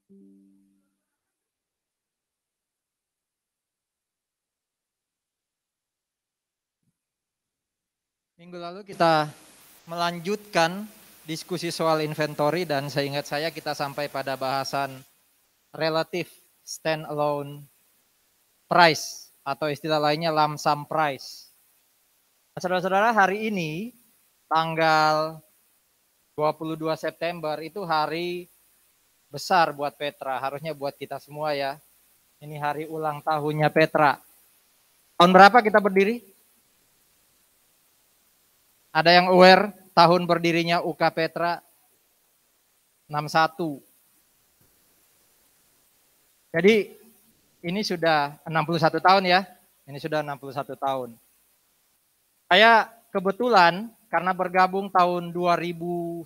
Minggu lalu kita melanjutkan diskusi soal inventory dan seingat saya kita sampai pada bahasan relative stand-alone price atau istilah lainnya lump sum price. Saudara-saudara, hari ini tanggal 22 September itu hari besar buat Petra, harusnya buat kita semua ya. Ini hari ulang tahunnya Petra. Tahun berapa kita berdiri? Ada yang aware tahun berdirinya UK Petra? 61. Jadi ini sudah 61 tahun ya. Ini sudah 61 tahun. Saya kebetulan karena bergabung tahun 2001,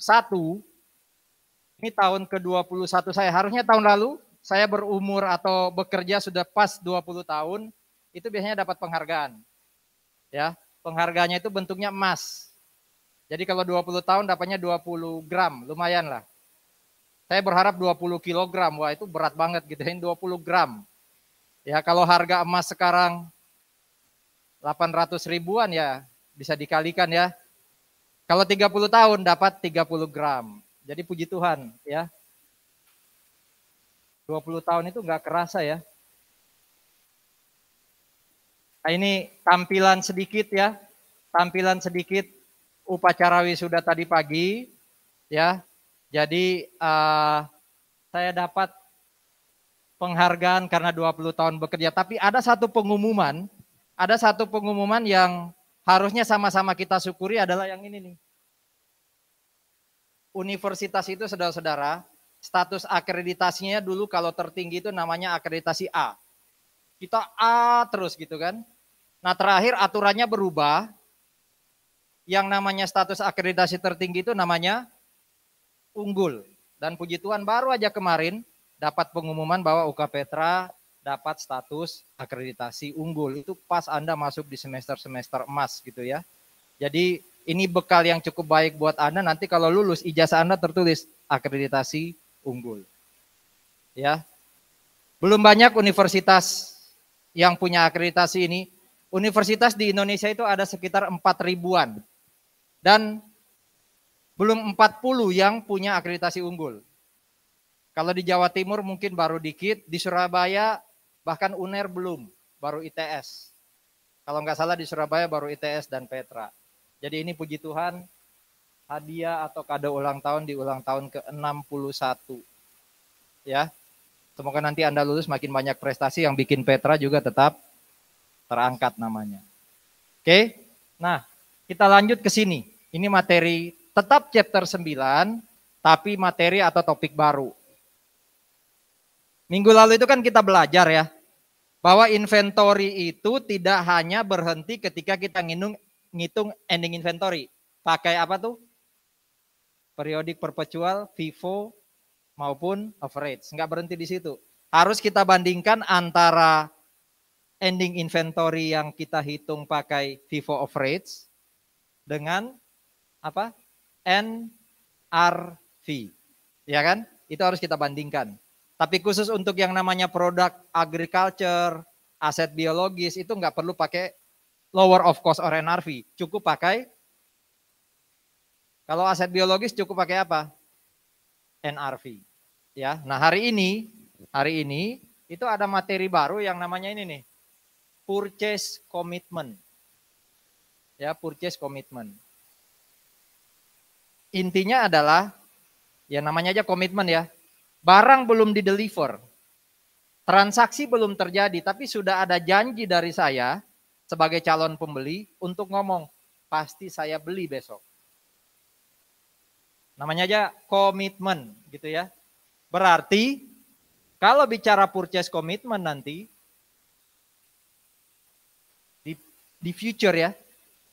ini tahun ke-21 saya. Harusnya tahun lalu saya berumur atau bekerja sudah pas 20 tahun, itu biasanya dapat penghargaan. Ya, penghargaannya itu bentuknya emas. Jadi kalau 20 tahun dapatnya 20 gram, lumayan lah. Saya berharap 20 kilogram, wah itu berat banget gitu, 20 gram. Ya kalau harga emas sekarang 800 ribuan ya bisa dikalikan ya. Kalau 30 tahun dapat 30 gram. Jadi puji Tuhan ya. 20 tahun itu nggak kerasa ya. Nah, ini tampilan sedikit ya. Tampilan sedikit upacara wisuda tadi pagi ya. Jadi saya dapat penghargaan karena 20 tahun bekerja. Tapi ada satu pengumuman yang harusnya sama-sama kita syukuri adalah yang ini nih. Universitas itu saudara-saudara, status akreditasinya dulu kalau tertinggi itu namanya akreditasi A. Kita A terus gitu kan. Nah terakhir aturannya berubah. Yang namanya status akreditasi tertinggi itu namanya unggul. Dan puji Tuhan baru aja kemarin dapat pengumuman bahwa UK Petra dapat status akreditasi unggul. Itu pas Anda masuk di semester-semester emas gitu ya. Jadi ini bekal yang cukup baik buat Anda, nanti kalau lulus ijazah Anda tertulis akreditasi unggul. Ya. Belum banyak universitas yang punya akreditasi ini. Universitas di Indonesia itu ada sekitar 4 ribuan. Dan belum 40 yang punya akreditasi unggul. Kalau di Jawa Timur mungkin baru dikit, di Surabaya bahkan UNER belum, baru ITS. Kalau nggak salah di Surabaya baru ITS dan Petra. Jadi ini puji Tuhan, hadiah atau kado ulang tahun di ulang tahun ke-61. Ya, semoga nanti Anda lulus makin banyak prestasi yang bikin Petra juga tetap terangkat namanya. Oke, nah kita lanjut ke sini. Ini materi tetap chapter 9, tapi materi atau topik baru. Minggu lalu itu kan kita belajar ya, bahwa inventory itu tidak hanya berhenti ketika kita ngitung ending inventory. Pakai apa tuh? Periodik perpetual, FIFO, maupun average. Nggak berhenti di situ. Harus kita bandingkan antara ending inventory yang kita hitung pakai FIFO average dengan apa? NRV. Ya kan? Itu harus kita bandingkan. Tapi khusus untuk yang namanya produk agriculture, aset biologis, itu nggak perlu pakai lower of cost or NRV. Cukup pakai, kalau aset biologis cukup pakai apa? NRV. Ya, nah hari ini itu ada materi baru yang namanya ini nih, purchase commitment. Ya, purchase commitment. Intinya adalah, ya namanya aja komitmen ya, barang belum dideliver, transaksi belum terjadi, tapi sudah ada janji dari saya sebagai calon pembeli untuk ngomong, pasti saya beli besok. Namanya aja komitmen gitu ya. Berarti kalau bicara purchase commitment nanti, di future ya,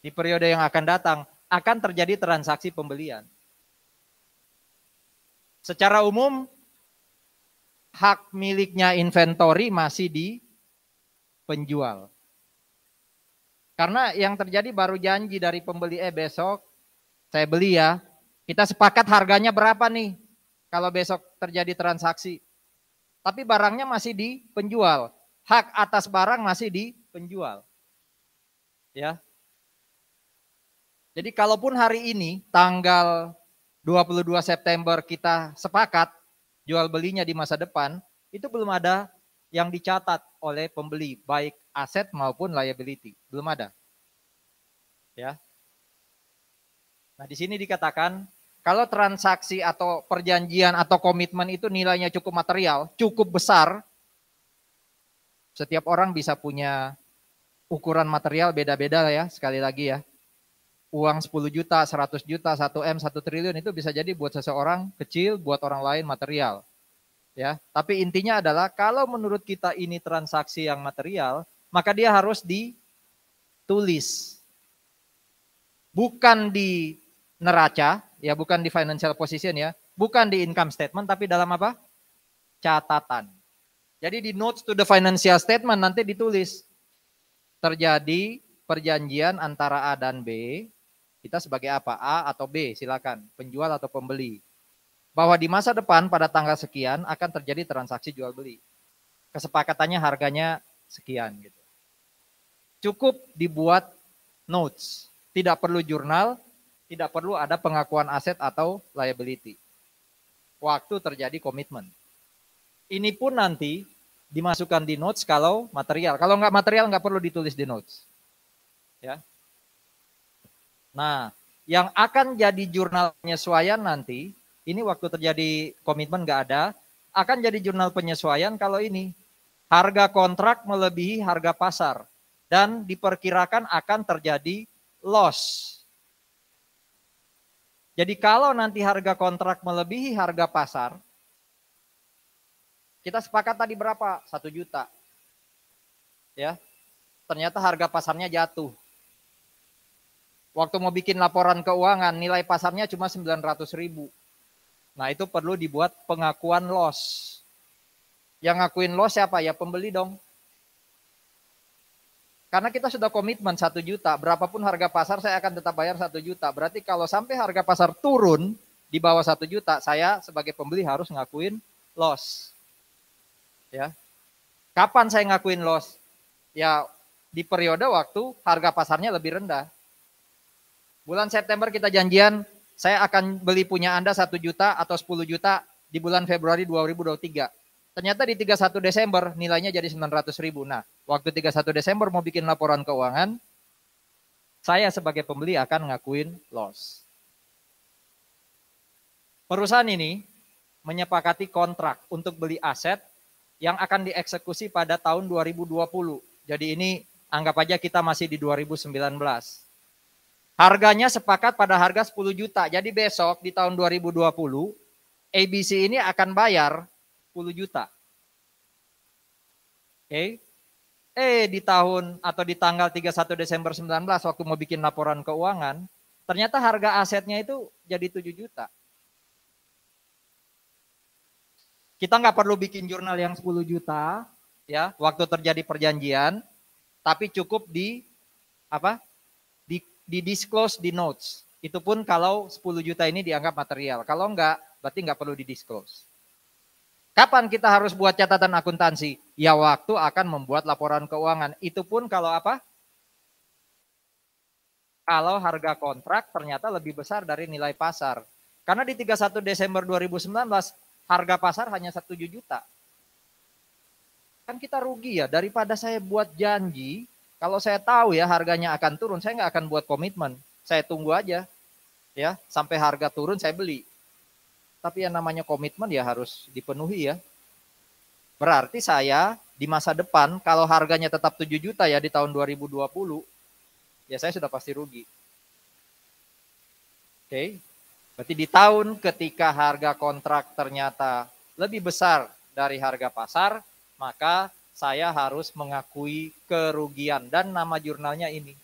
di periode yang akan datang, akan terjadi transaksi pembelian. Secara umum, hak miliknya inventory masih di penjual. Karena yang terjadi baru janji dari pembeli, besok saya beli ya. Kita sepakat harganya berapa nih kalau besok terjadi transaksi. tapi barangnya masih di penjual. Hak atas barang masih di penjual. Ya. Jadi kalaupun hari ini tanggal 22 September kita sepakat jual belinya di masa depan, itu belum ada yang dicatat oleh pembeli, baik aset maupun liability. Belum ada. Ya. Nah, di sini dikatakan kalau transaksi atau perjanjian atau komitmen itu nilainya cukup material, cukup besar, setiap orang bisa punya ukuran material beda-beda lah ya, sekali lagi ya. Uang 10 juta, 100 juta, 1 M, 1 triliun itu bisa jadi buat seseorang kecil, buat orang lain material. Ya, tapi intinya adalah kalau menurut kita ini transaksi yang material, maka dia harus ditulis. Bukan di neraca, ya bukan di financial position ya, bukan di income statement, tapi dalam apa? Catatan. Jadi di notes to the financial statement nanti ditulis terjadi perjanjian antara A dan B, kita sebagai apa? A atau B, silakan, penjual atau pembeli. Bahwa di masa depan pada tanggal sekian akan terjadi transaksi jual beli. Kesepakatannya harganya sekian gitu. Cukup dibuat notes, tidak perlu jurnal, tidak perlu ada pengakuan aset atau liability. Waktu terjadi komitmen. Ini pun nanti dimasukkan di notes kalau material. Kalau nggak material nggak perlu ditulis di notes. Ya. Nah, yang akan jadi jurnal penyesuaian nanti, ini waktu terjadi komitmen nggak ada, akan jadi jurnal penyesuaian kalau ini. Harga kontrak melebihi harga pasar. Dan diperkirakan akan terjadi loss. Jadi kalau nanti harga kontrak melebihi harga pasar, kita sepakat tadi berapa? 1 juta. Ya. Ternyata harga pasarnya jatuh. Waktu mau bikin laporan keuangan, nilai pasarnya cuma 900.000. Nah, itu perlu dibuat pengakuan loss. Yang ngakuin loss siapa? Ya pembeli dong. Karena kita sudah komitmen 1 juta, berapapun harga pasar saya akan tetap bayar 1 juta. Berarti kalau sampai harga pasar turun di bawah 1 juta, saya sebagai pembeli harus ngakuin loss. Ya. Kapan saya ngakuin loss? Ya di periode waktu harga pasarnya lebih rendah. Bulan September kita janjian, saya akan beli punya Anda 1 juta atau 10 juta di bulan Februari 2023. Ternyata di 31 Desember nilainya jadi 900.000. Nah, waktu 31 Desember mau bikin laporan keuangan, saya sebagai pembeli akan ngakuin loss. Perusahaan ini menyepakati kontrak untuk beli aset yang akan dieksekusi pada tahun 2020. Jadi ini anggap aja kita masih di 2019. Harganya sepakat pada harga 10 juta. Jadi besok di tahun 2020, ABC ini akan bayar 10 juta. Oke. Di tahun atau di tanggal 31 Desember 19 waktu mau bikin laporan keuangan, ternyata harga asetnya itu jadi 7 juta. Kita nggak perlu bikin jurnal yang 10 juta, ya, waktu terjadi perjanjian, tapi cukup di disclose di notes. Itu pun kalau 10 juta ini dianggap material. Kalau enggak, berarti nggak perlu di disclose. Kapan kita harus buat catatan akuntansi? Ya waktu akan membuat laporan keuangan. Itu pun kalau apa? Kalau harga kontrak ternyata lebih besar dari nilai pasar. Karena di 31 Desember 2019 harga pasar hanya 1 juta. Kan kita rugi ya, daripada saya buat janji, kalau saya tahu ya harganya akan turun, saya nggak akan buat komitmen. Saya tunggu aja ya sampai harga turun saya beli. Tapi yang namanya komitmen ya harus dipenuhi ya. Berarti saya di masa depan kalau harganya tetap 7 juta ya di tahun 2020, ya saya sudah pasti rugi. Oke. Berarti di tahun ketika harga kontrak ternyata lebih besar dari harga pasar, maka saya harus mengakui kerugian dan nama jurnalnya ini.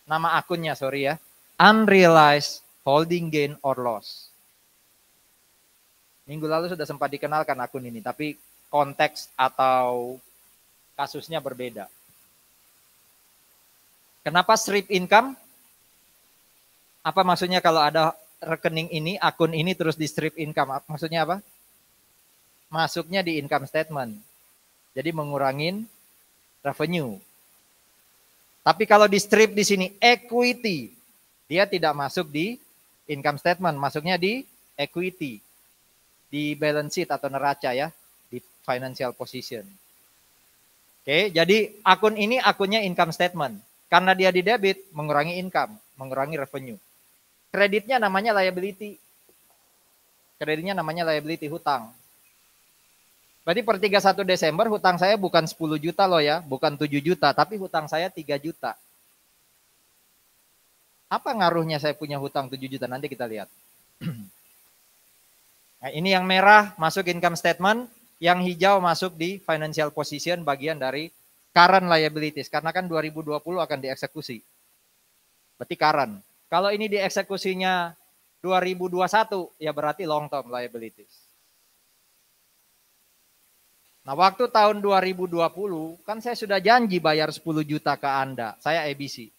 Nama akunnya sorry ya. Unrealized holding gain or loss. Minggu lalu sudah sempat dikenalkan akun ini, tapi konteks atau kasusnya berbeda. Kenapa strip income? Apa maksudnya kalau ada rekening ini, akun ini terus di strip income? Maksudnya apa? masuknya di income statement. Jadi mengurangin revenue. Tapi kalau di strip di sini equity, dia tidak masuk di income statement, masuknya di equity, di balance sheet atau neraca ya, di financial position. Oke, jadi akun ini akunnya income statement. Karena dia di debit, mengurangi income, mengurangi revenue. Kreditnya namanya liability. Kreditnya namanya liability, hutang. Berarti per 31 Desember hutang saya bukan 10 juta loh ya, bukan 7 juta, tapi hutang saya 3 juta. Apa ngaruhnya saya punya hutang 7 juta? Nanti kita lihat. Nah, ini yang merah masuk income statement, yang hijau masuk di financial position bagian dari current liabilities. Karena kan 2020 akan dieksekusi. Berarti current. Kalau ini dieksekusinya 2021, ya berarti long term liabilities. Nah, waktu tahun 2020, kan saya sudah janji bayar 10 juta ke Anda. Saya ABC.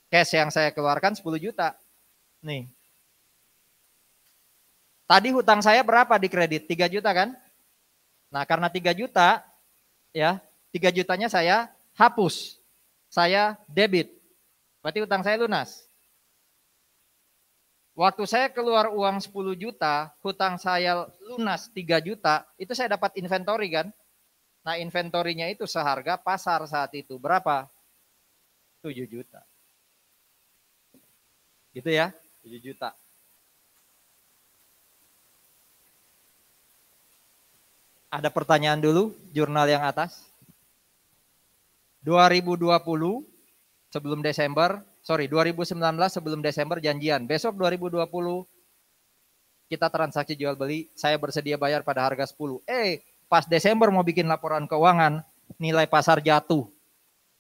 Cash yang saya keluarkan 10 juta. Nih. Tadi hutang saya berapa di kredit? 3 juta kan? Nah, karena 3 juta, ya, 3 jutanya saya hapus. Saya debit. Berarti hutang saya lunas. Waktu saya keluar uang 10 juta, hutang saya lunas 3 juta, itu saya dapat inventory kan? Nah, inventorinya itu seharga pasar saat itu. Berapa? 7 juta. Gitu ya, 7 juta. Ada pertanyaan dulu, jurnal yang atas. 2020 sebelum Desember, 2019 sebelum Desember janjian. Besok 2020 kita transaksi jual beli, saya bersedia bayar pada harga 10. Pas Desember mau bikin laporan keuangan, nilai pasar jatuh.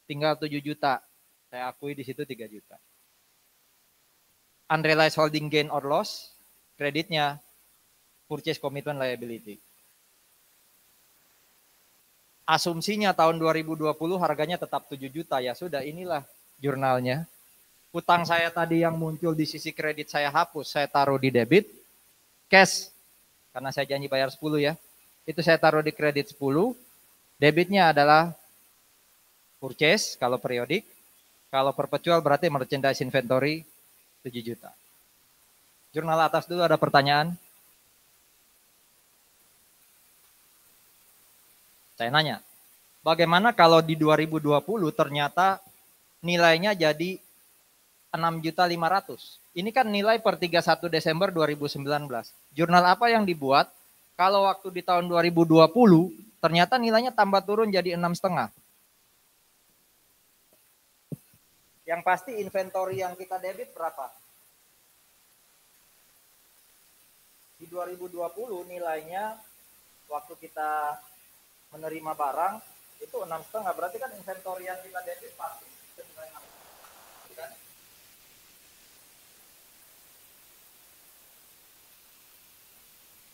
Tinggal 7 juta. Saya akui di situ 3 juta. Unrealized holding gain or loss, kreditnya purchase commitment liability. Asumsinya tahun 2020 harganya tetap 7 juta, ya sudah inilah jurnalnya. Hutang saya tadi yang muncul di sisi kredit saya hapus, saya taruh di debit, cash, karena saya janji bayar 10 ya, itu saya taruh di kredit 10, debitnya adalah purchase kalau periodik, kalau perpetual berarti merchandise inventory 7 juta. Jurnal atas dulu ada pertanyaan? Saya nanya, bagaimana kalau di 2020 ternyata nilainya jadi 6.500.000? Ini kan nilai per 31 Desember 2019. Jurnal apa yang dibuat kalau waktu di tahun 2020 ternyata nilainya tambah turun jadi 6,5? Yang pasti inventory yang kita debit berapa? Di 2020 nilainya waktu kita menerima barang itu 6,5, berarti kan inventory yang kita debit pasti nilai 6. Kan?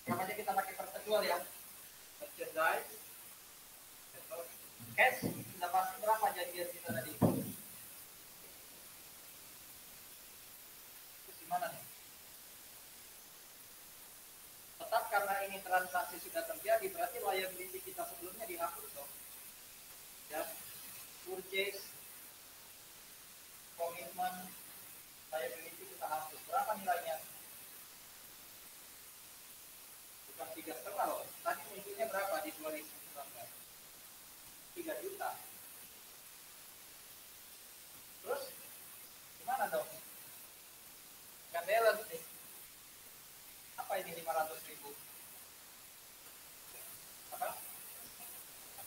Makanya kita pakai perpetual ya. Merchandise, cash, kita pasti berapa janjian kita tadi? Terus gimana nih? Tetap karena ini transaksi sudah terjadi, berarti liability kita sebelumnya dihapus dong. Ya, purchase, komitmen, liability kita hapus. Berapa nilainya? Bukan 3,5 loh. Tadi munculnya berapa di 2019? 3 juta. Terus gimana dong? Nggak balance nih. Apa ini 500.000? Apa?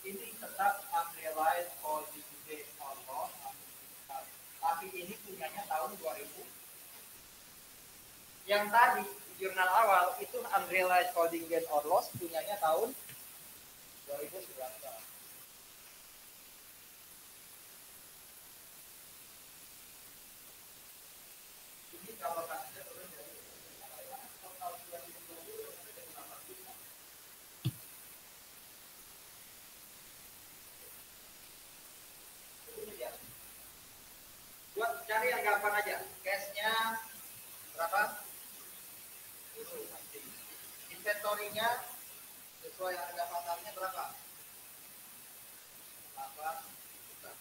Ini tetap unrealized holding gain or loss. Tapi ini punyanya tahun 2000. Yang tadi di jurnal awal itu unrealized holding gain or loss punyanya tahun 2019. Ini kalau kasusnya turun dari tahun 2020 sampai 8 juta. Buat cari yang gampang aja, cashnya berapa? Inventory-nya sesuai harga pasarnya berapa? 8 juta.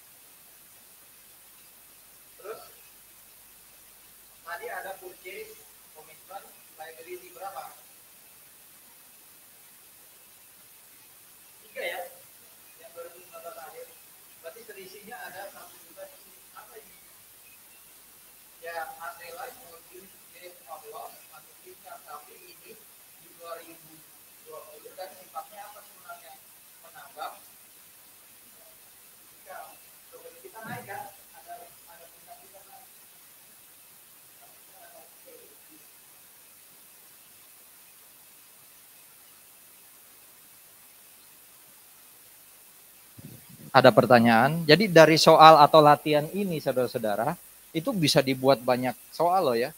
Terus tadi ada purchase commitment liability berapa? 3 ya, yang 2019 akhir. Berarti selisihnya ada 1 juta. Apa ini? Ya, Atela mungkin gain of loss atau income, tapi ini di 2020 dan sifatnya apa sebenarnya? Menambah income. Coba kita naik kan? Ada puncak kita naik. Ada pertanyaan. Jadi dari soal atau latihan ini, saudara-saudara, itu bisa dibuat banyak soal loh ya.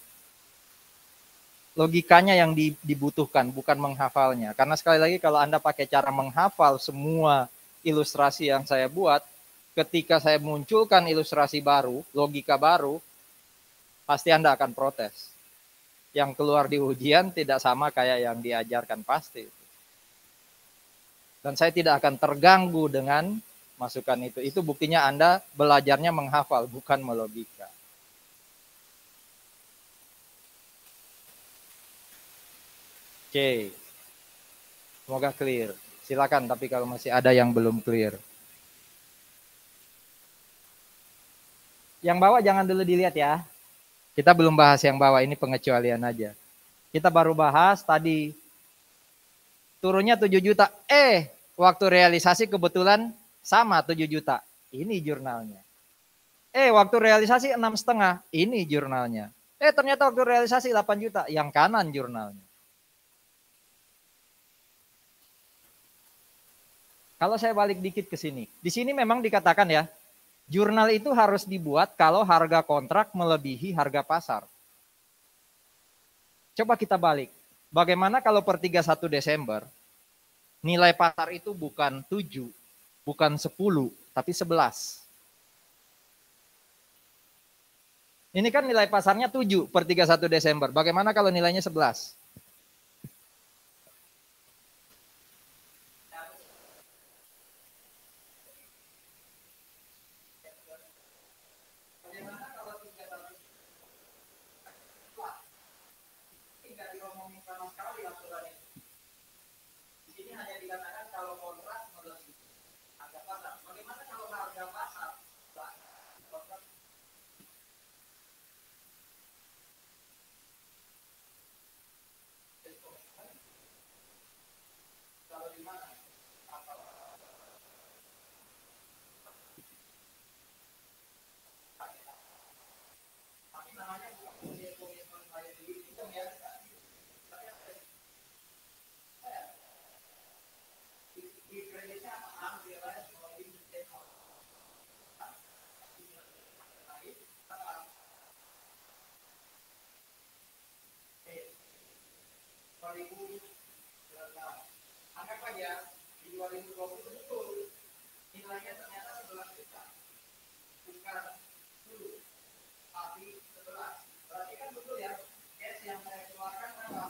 Logikanya yang dibutuhkan, bukan menghafalnya. Karena sekali lagi kalau Anda pakai cara menghafal semua ilustrasi yang saya buat, ketika saya munculkan ilustrasi baru, logika baru, pasti Anda akan protes. Yang keluar di ujian tidak sama kayak yang diajarkan pasti. Dan saya tidak akan terganggu dengan masukan itu. Itu buktinya Anda belajarnya menghafal, bukan melogika. Oke. Semoga clear. Silakan, tapi kalau masih ada yang belum clear. Yang bawah jangan dulu dilihat ya. Kita belum bahas yang bawah, ini pengecualian aja. Kita baru bahas tadi turunnya 7 juta. Waktu realisasi kebetulan sama 7 juta. Ini jurnalnya. Waktu realisasi 6,5. Ini jurnalnya. Ternyata waktu realisasi 8 juta. Yang kanan jurnalnya. Kalau saya balik dikit ke sini. Di sini memang dikatakan ya, jurnal itu harus dibuat kalau harga kontrak melebihi harga pasar. Coba kita balik. Bagaimana kalau per 31 Desember, nilai pasar itu bukan 7, bukan 10, tapi 11. Ini kan nilai pasarnya 7 per 31 Desember. Bagaimana kalau nilainya 11? Anggap aja di 2020 betul nilainya ternyata 11 juta, bukan 10, tapi 11. Berarti kan betul ya, cash yang saya keluarkan berapa?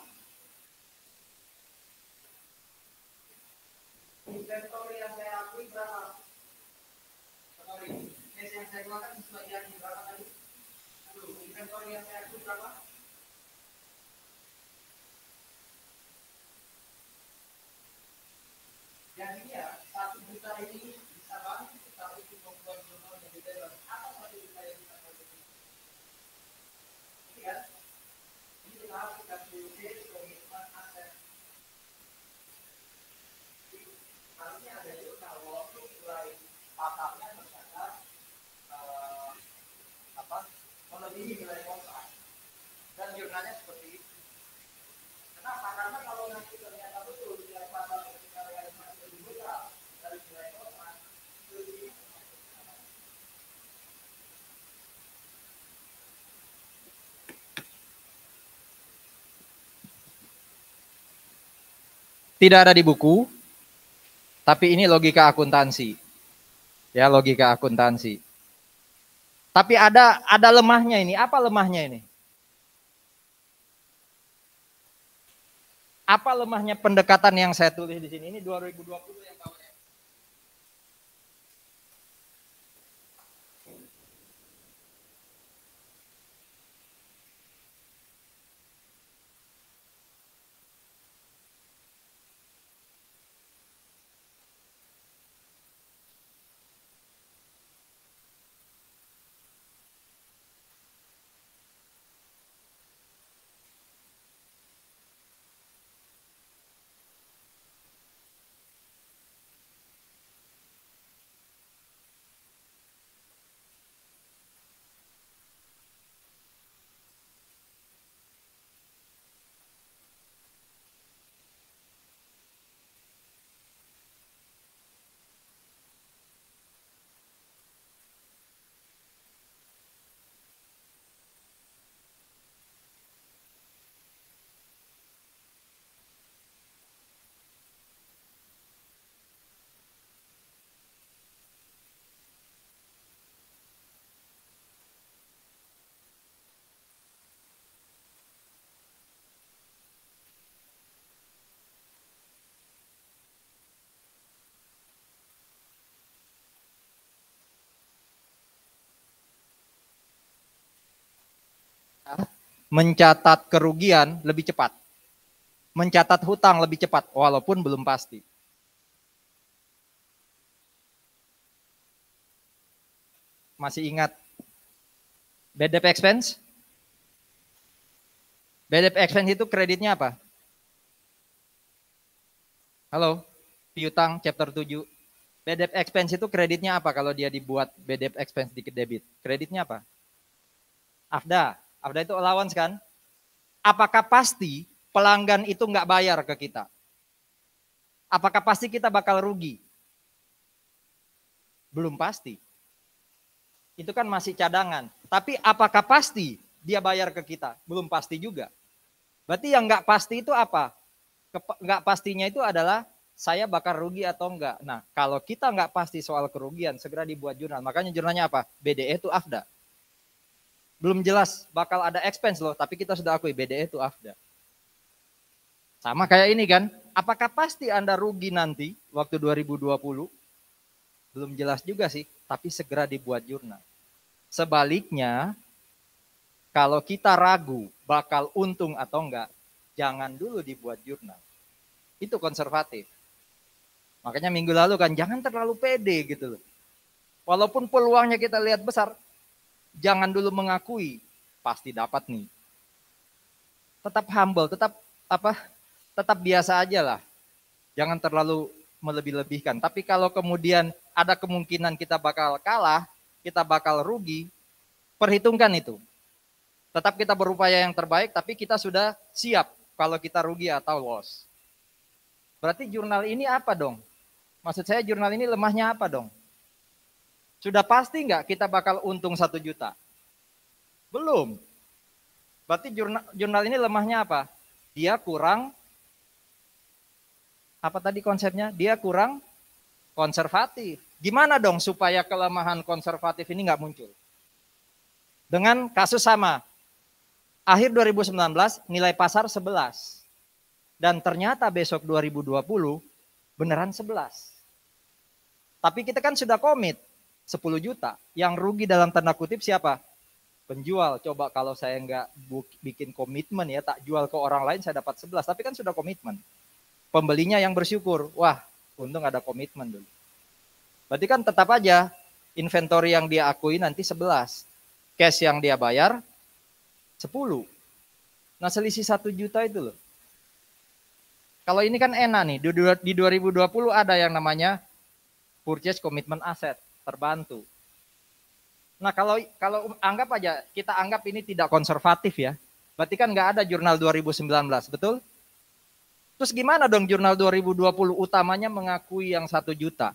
Inventory yang saya akui berapa? Sorry, cash yang saya keluarkan sebagian berapa tadi? 10. Inventory yang saya akui berapa? Jadi ya, 1 juta ini bisa banget kita untuk membuat jurnal yang detail. Apa 1 juta yang bisa kita ini kan? Ini kita harus kita tulis komitmen aset. Harusnya ada jurnal walaupun nilai pasarnya tercatat melebihi nilai kontrak. Dan jurnalnya seperti itu. Kenapa? Karena kalau nanti ternyata betul nilai pasar ketika realisasi lebih besar dari nilai kontrak, itu tidak ada di buku, tapi ini logika akuntansi. Ya, logika akuntansi. Tapi ada lemahnya ini. Apa lemahnya ini? Apa lemahnya pendekatan yang saya tulis di sini? Ini 2020 yang bawahnya. Mencatat kerugian lebih cepat. Mencatat hutang lebih cepat, walaupun belum pasti. Masih ingat BDP expense? BDP expense itu kreditnya apa? Halo, piutang chapter 7. BDP expense itu kreditnya apa kalau dia dibuat BDP expense dikit debit? Kreditnya apa? AFDA. AFDA itu allowance kan? Apakah pasti pelanggan itu nggak bayar ke kita? Apakah pasti kita bakal rugi? Belum pasti. Itu kan masih cadangan. Tapi apakah pasti dia bayar ke kita? Belum pasti juga. Berarti yang nggak pasti itu apa? Nggak pastinya itu adalah saya bakal rugi atau enggak. Nah, kalau kita nggak pasti soal kerugian, segera dibuat jurnal. Makanya jurnalnya apa? BDE itu AFDA. Belum jelas bakal ada expense loh, tapi kita sudah akui BDE itu AFDA. Sama kayak ini kan, apakah pasti Anda rugi nanti waktu 2020? Belum jelas juga sih, tapi segera dibuat jurnal. Sebaliknya, kalau kita ragu bakal untung atau enggak, jangan dulu dibuat jurnal. Itu konservatif. Makanya minggu lalu kan jangan terlalu pede gitu loh. Walaupun peluangnya kita lihat besar, jangan dulu mengakui pasti dapat nih. Tetap humble, tetap biasa aja lah. Jangan terlalu melebih-lebihkan. Tapi kalau kemudian ada kemungkinan kita bakal kalah, kita bakal rugi, perhitungkan itu. Tetap kita berupaya yang terbaik, tapi kita sudah siap kalau kita rugi atau loss. Berarti jurnal ini apa dong? Maksud saya jurnal ini lemahnya apa dong? Sudah pasti nggak kita bakal untung 1 juta? Belum. Berarti jurnal ini lemahnya apa? Dia kurang, apa tadi konsepnya? Dia kurang konservatif. Gimana dong supaya kelemahan konservatif ini nggak muncul? Dengan kasus sama. Akhir 2019 nilai pasar 11. Dan ternyata besok 2020 beneran 11. Tapi kita kan sudah komit 10 juta. Yang rugi dalam tanda kutip siapa? Penjual. Coba kalau saya nggak bikin komitmen ya, tak jual ke orang lain saya dapat 11. Tapi kan sudah komitmen. Pembelinya yang bersyukur. Wah, untung ada komitmen dulu. Berarti kan tetap aja inventory yang dia akui nanti 11. Cash yang dia bayar 10. Nah selisih 1 juta itu loh. Kalau ini kan enak nih, di 2020 ada yang namanya purchase commitment asset, terbantu. Nah kalau anggap aja, kita anggap ini tidak konservatif ya. Berarti kan nggak ada jurnal 2019, betul? Terus gimana dong jurnal 2020 utamanya mengakui yang 1 juta?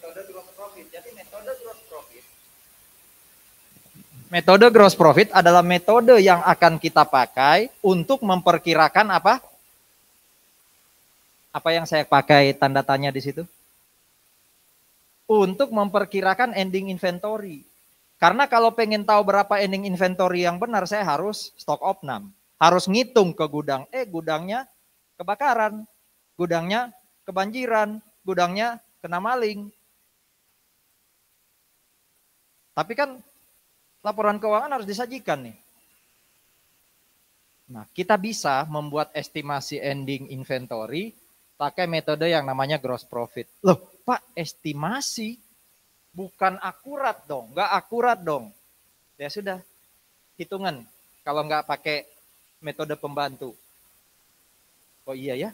metode gross profit. Jadi metode gross profit adalah metode yang akan kita pakai untuk memperkirakan apa? Apa yang saya pakai tanda tanya di situ? Untuk memperkirakan ending inventory. Karena kalau pengen tahu berapa ending inventory yang benar, saya harus stock opnam. Harus ngitung ke gudang. Gudangnya kebakaran, gudangnya kebanjiran, gudangnya kena maling. Tapi kan laporan keuangan harus disajikan nih. Nah, kita bisa membuat estimasi ending inventory pakai metode yang namanya gross profit. Loh, Pak, estimasi bukan akurat dong, nggak akurat dong. Ya sudah, hitungan kalau nggak pakai metode pembantu. Oh iya ya,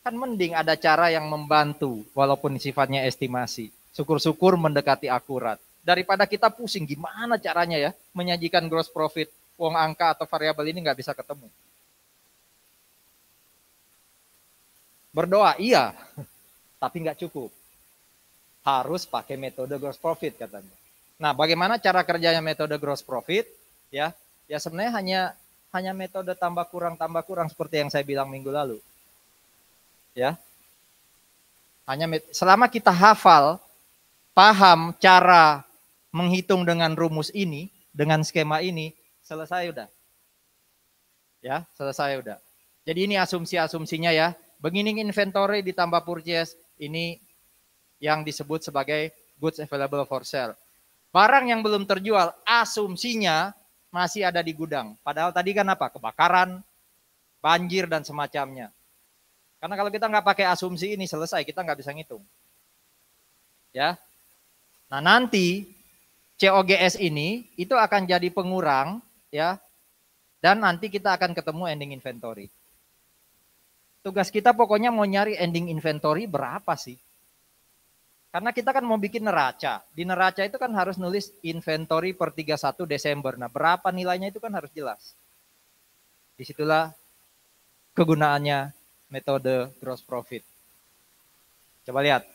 kan mending ada cara yang membantu walaupun sifatnya estimasi. Syukur-syukur mendekati akurat. Daripada kita pusing gimana caranya ya menyajikan gross profit, uang angka atau variabel ini nggak bisa ketemu. Berdoa iya, tapi nggak cukup. Harus pakai metode gross profit katanya. Nah, bagaimana cara kerjanya metode gross profit? Ya, sebenarnya hanya metode tambah kurang seperti yang saya bilang minggu lalu. Ya, selama kita hafal, paham cara menghitung dengan rumus ini, dengan skema ini, selesai udah. Ya, selesai udah. Jadi ini asumsi-asumsinya ya. Beginning inventory ditambah purchase, ini yang disebut sebagai goods available for sale. Barang yang belum terjual, asumsinya masih ada di gudang. Padahal tadi kan apa? Kebakaran, banjir, dan semacamnya. Karena kalau kita nggak pakai asumsi ini, selesai, kita nggak bisa ngitung. Ya. Nah nanti COGS ini itu akan jadi pengurang, ya, dan nanti kita akan ketemu ending inventory. Tugas kita pokoknya mau nyari ending inventory berapa sih? Karena kita kan mau bikin neraca. Di neraca itu kan harus nulis inventory per 31 Desember. Nah, berapa nilainya itu kan harus jelas. Disitulah kegunaannya metode gross profit. Coba lihat.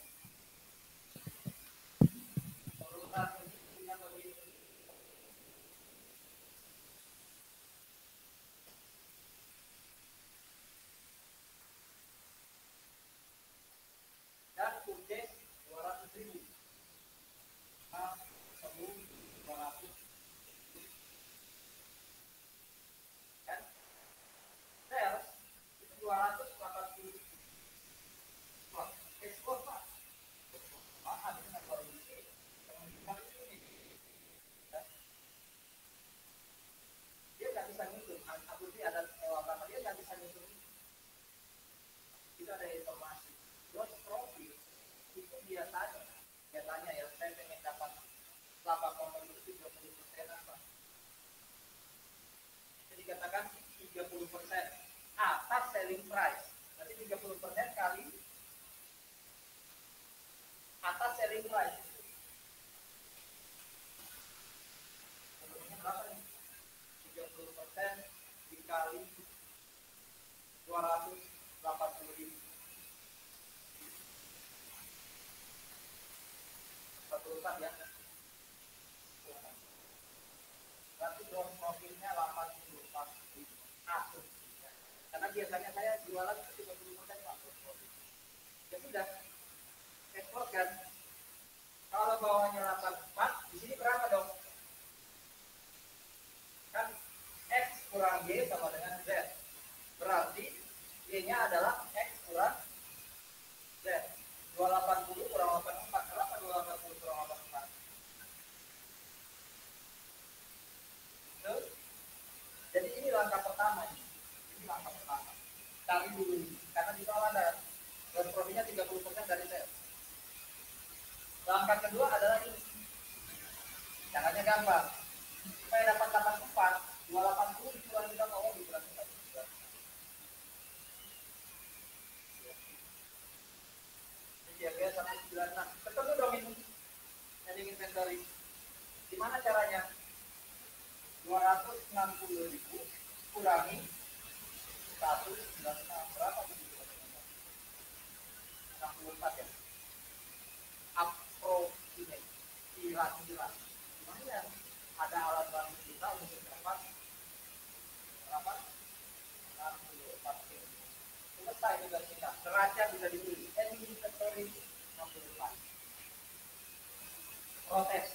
Dikatakan 30% atas selling price. Berarti 30% kali atas selling price. Contohnya berapa nih? 30% dikali 280.000. Satu urusan ya. Berarti gross profitnya 84.000. Karena biasanya saya jualan 30% Pak. Ya sudah, ekspor kan. Kalau bawahnya 84, di sini berapa dong? Kan X kurang Y sama dengan Z. Berarti Y-nya adalah X kurang Z. 280 kurang 84. Kenapa 280 kurang 84? Jadi ini langkah pertama. Ini langkah pertama. Cari dulu. Karena di bawah ada gross profitnya 30% dari sales. Langkah kedua adalah ini. Caranya gampang. Supaya dapat 84, 280 dikurangi berapa? Oh, dikurangi 1. Jadi 196. Ketemu dong ini. Ending inventory. Gimana caranya? 260.000 kurangi 196. Berapa? 64 ya. neraca bisa ditulis ending inventory 64. Protes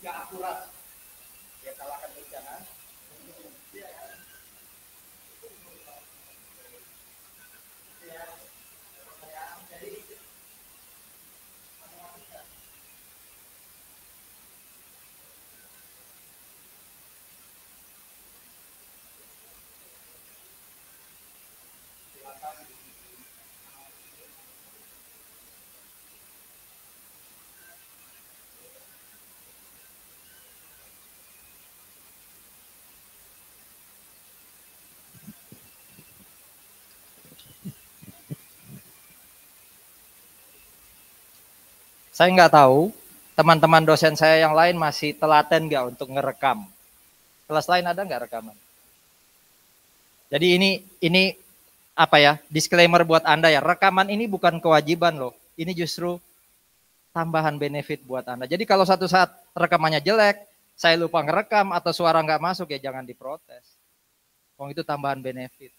nggak akurat, dia kalahkan bencana. Saya nggak tahu teman-teman dosen saya yang lain masih telaten nggak untuk ngerekam. Kelas lain ada nggak rekaman? Jadi ini apa ya, disclaimer buat Anda ya, rekaman ini bukan kewajiban loh. Ini justru tambahan benefit buat Anda. Jadi kalau satu saat rekamannya jelek, saya lupa ngerekam atau suara nggak masuk ya jangan diprotes. Wong itu tambahan benefit.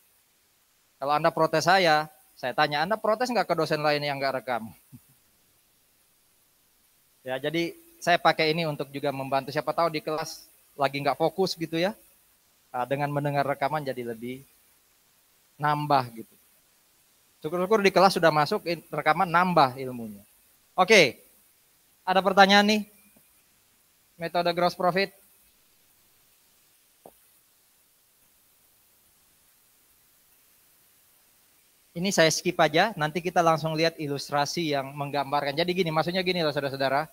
Kalau Anda protes saya tanya, Anda protes nggak ke dosen lain yang nggak rekam? Ya, jadi saya pakai ini untuk juga membantu siapa tahu di kelas lagi nggak fokus gitu ya. Dengan mendengar rekaman jadi lebih nambah gitu. Syukur-syukur di kelas sudah masuk rekaman nambah ilmunya. Oke, ada pertanyaan nih? Metode gross profit. Ini saya skip aja, nanti kita langsung lihat ilustrasi yang menggambarkan. Jadi gini, maksudnya gini loh saudara-saudara.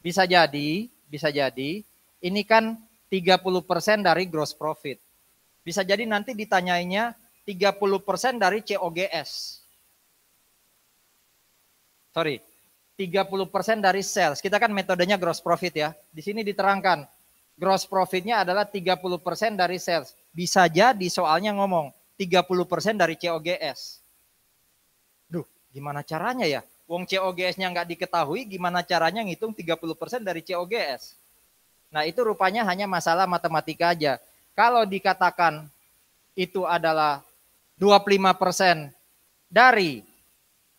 Bisa jadi, ini kan 30% dari gross profit. Bisa jadi nanti ditanyainnya 30% dari COGS. Sorry, 30% dari sales. Kita kan metodenya gross profit ya. Di sini diterangkan, gross profitnya adalah 30% dari sales. Bisa jadi soalnya ngomong 30% dari COGS. Duh, gimana caranya ya? Wong COGS-nya nggak diketahui, gimana caranya ngitung 30% dari COGS? Nah, itu rupanya hanya masalah matematika aja. Kalau dikatakan itu adalah 25% dari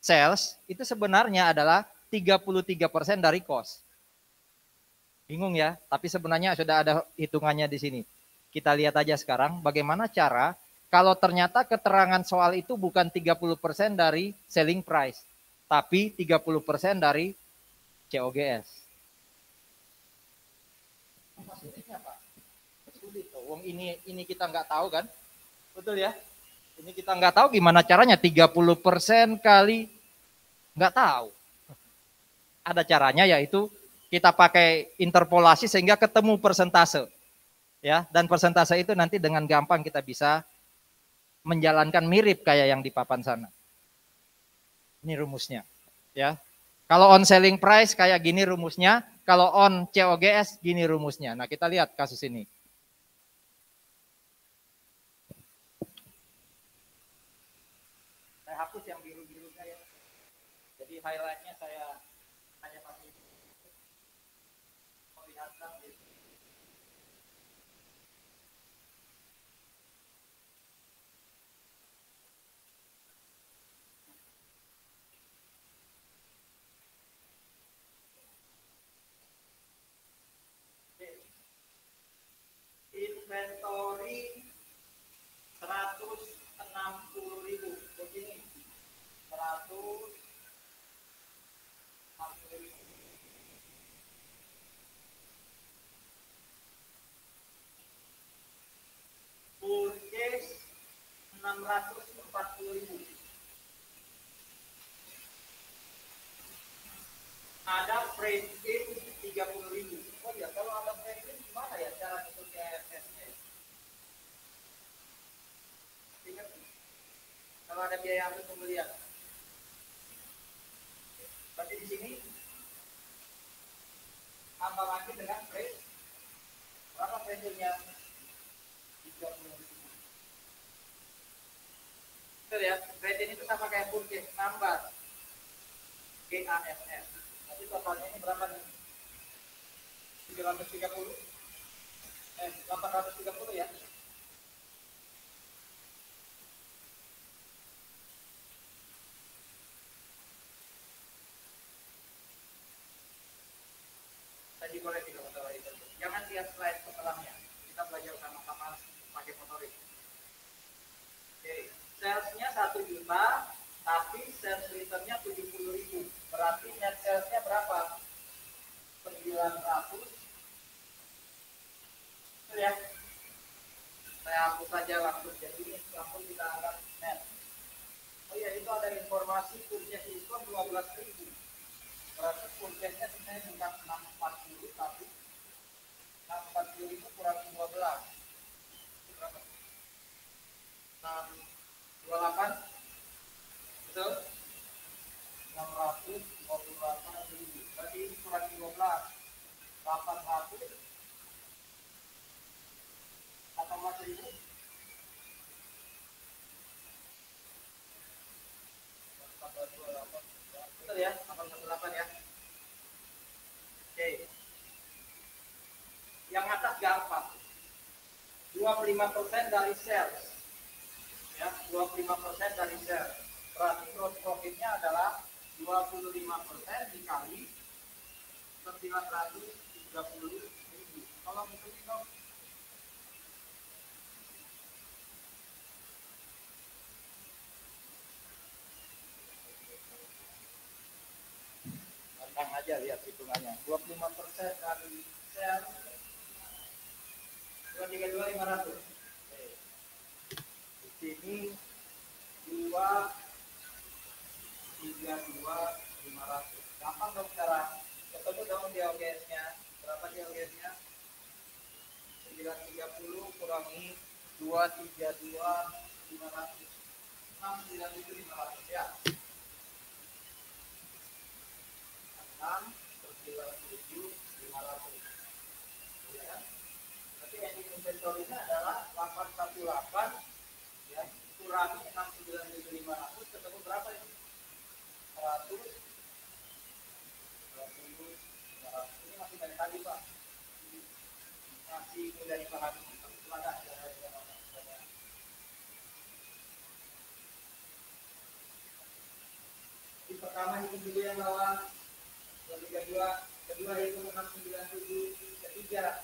sales, itu sebenarnya adalah 33% dari cost. Bingung ya? Tapi sebenarnya sudah ada hitungannya di sini. Kita lihat aja sekarang bagaimana cara kalau ternyata keterangan soal itu bukan 30% dari selling price, tapi 30% dari COGS. Maksudnya Pak? Sulit tuh. Wong ini kita nggak tahu kan? Betul ya? Ini kita nggak tahu gimana caranya 30% kali nggak tahu. Ada caranya yaitu kita pakai interpolasi sehingga ketemu persentase. Ya, dan persentase itu nanti dengan gampang kita bisa menjalankan mirip kayak yang di papan sana. Ini rumusnya, ya. Kalau on selling price kayak gini rumusnya, kalau on COGS gini rumusnya. Nah, kita lihat kasus ini. Saya hapus yang biru-biru saya. Jadi highlightnya saya hanya pakai melihatkan gitu. Inventory 160.000 begini, 160.000. Purchase 640.000. Ada freight in 30.000. Oh ya, kalau ada freight in gimana ya cara untuk EFS-nya? Kalau ada biaya untuk pembelian. Berarti di sini tambah lagi dengan freight. Berapa freight in-nya? 30.000. Betul ya, freight in itu sama kayak purchase, nambah GAFF. Nanti totalnya ini berapa nih? 830 ya. lihat slide setelahnya. Kita belajar sama-sama pakai motorik. Oke, salesnya 1 juta, tapi sales returnnya 70.000. Berarti net salesnya berapa? 900. Itu ya. Saya hapus saja langsung. Jadi ini langsung kita anggap net. Oh iya, itu ada informasi purchase diskon 12.000. Berarti purchase-nya sebenarnya bukan 640, tapi 640 itu kurang 12. Itu berapa? 628. Betul? 628.000. Berarti ini kurang 12. 800. 18.000. Betul ya? 818 ya. Oke. Yang atas gampang. 25% dari sales. Ya, 25% dari sales. Berarti gross profit-nya adalah 25% dikali 930.000. Tolong hitungin dong. Gampang aja lihat hitungannya. 25% dari sales 232.500. Di sini 232.500. Gampang dong cara. Ketemu dong di LGS-nya. Berapa di LGS-nya? 930 kurangi 232.500. 697.500 ya. 697.500. Ya. Berarti ending inventory-nya adalah 818 ya, kurangi 697.500 ketemu berapa ini? 100. Ini masih dari tadi Pak. Masih mudah dipahami. Di pertama hitung dulu yang bawah 232, kedua hitung 697, ketiga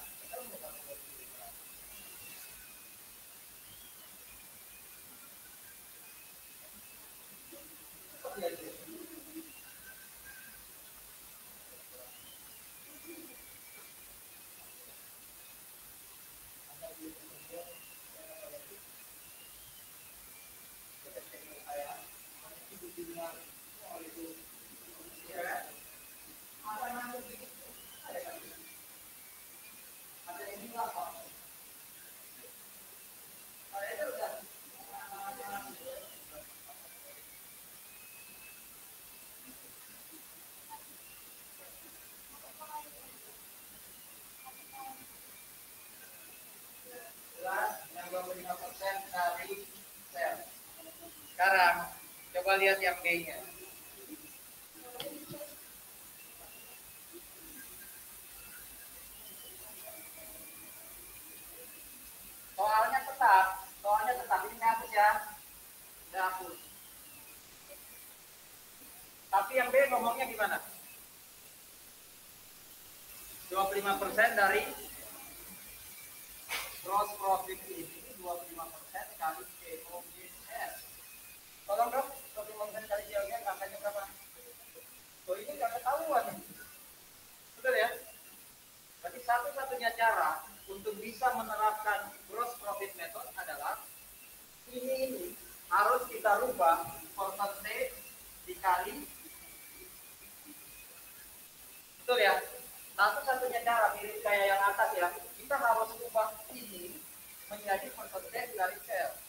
dari sel. Sekarang coba lihat yang B-nya. Soalnya tetap ini hapus ya. Udah hapus. Tapi yang B ngomongnya gimana? 25% dari gross profit ini 25% kali COGS. Tolong dong, 25% kali COGS angkanya berapa? Oh ini nggak ketahuan. Betul ya? Berarti satu-satunya cara untuk bisa menerapkan gross profit method adalah ini harus kita rubah percentage dikali. Betul ya? Satu-satunya cara mirip kayak yang atas ya, kita harus ubah ini menjadi percentage dari sales.